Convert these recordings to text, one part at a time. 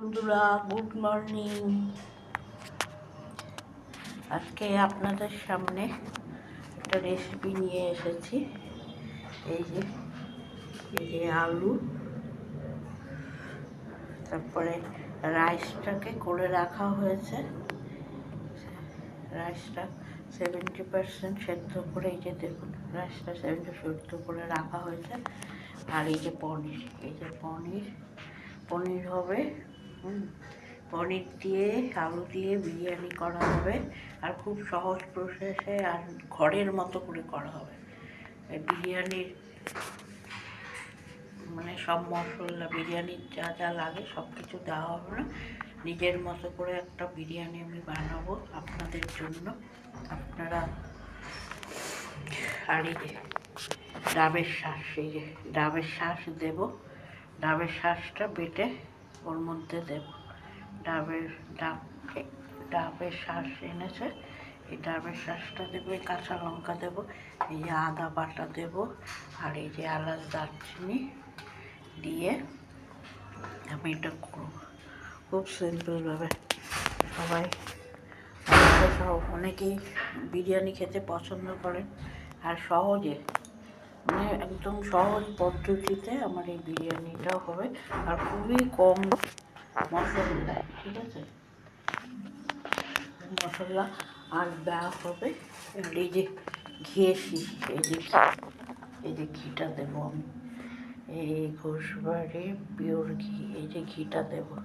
বন্ধুরা, good morning. আজকে আপনাদের সামনে একটা রেসিপি নিয়ে এসেছি। এই যে আলু, তারপরে রাইসটাকে করে রাখা হয়েছে। রাইসটা 70% সেদ্ধ করে, এই যে দেখুন রাইসটা 70 সেদ্ধ করে রাখা হয়েছে। আর এই যে পনির হবে। পনির দিয়ে আলু দিয়ে বিরিয়ানি করা হবে, আর খুব সহজ প্রসেসে আর ঘরের মতো করে করা হবে। বিরিয়ানির মানে সব মশলা, বিরিয়ানির যা যা লাগে সব কিছু দেওয়া হবে না, নিজের মতো করে একটা বিরিয়ানি আমি বানাবো আপনাদের জন্য। আপনারা আর এই যে ডাবের শাঁস, এই যে ডাবের শাঁস দেবো। ডাবের শাঁসটা বেটে ওর মধ্যে দেবো। ডাবের শাঁস এনেছে, এই ডাবের শাঁসটা দেবো, এই কাঁচা লঙ্কা দেবো, এই যে আদা বাটা দেবো, আর এই যে এলাচ দারচিনি দিয়ে আমি এটা করবো খুব সিম্পলভাবে। সবাই অনেকেই বিরিয়ানি খেতে পছন্দ করেন, আর সহজে মানে একদম সহজ পদ্ধতিতে আমার এই বিরিয়ানিটাও হবে, আর খুবই কম মশলা, ঠিক আছে, মশলা আর দেওয়া হবে। আর এই যে ঘিয়ে শিশি, এই যে ঘিটা দেবো আমি, এই ঘোষবাড়ি পিওর ঘি, এই যে ঘিটা দেবো,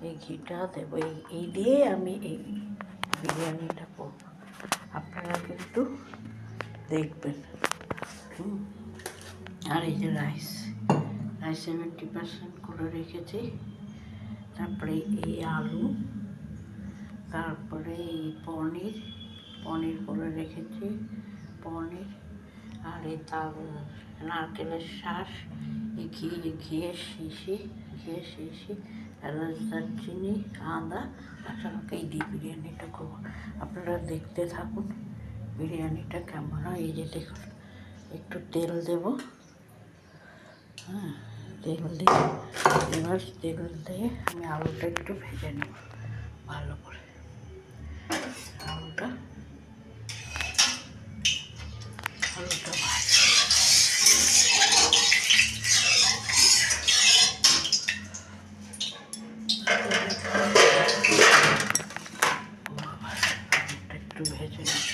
এই ঘিটা দেবো, এই দিয়ে আমি এই বিরিয়ানিটা করবো। আপনারা কিন্তু দেখবেন। আর এই যে রাইস 70% করে রেখেছি। তারপরে এই আলু, তারপরে এই পনির করে রেখেছি, পনির, আর এই নারকেলের শাঁস, এই ঘিয়ের শিশি, এলাচ দারচিনি আদা কাঁচা লঙ্কা, এই দিয়ে বিরিয়ানিটা করবো। আপনারা দেখতে থাকুন বিরিয়ানিটা কেমন হয়। এই যে দেখুন, একটু তেল দেব, তেল দিয়ে আমি আলুটা একটু ভেজে নেব ভালো করে। আলুটা একটু ভেজে নেব।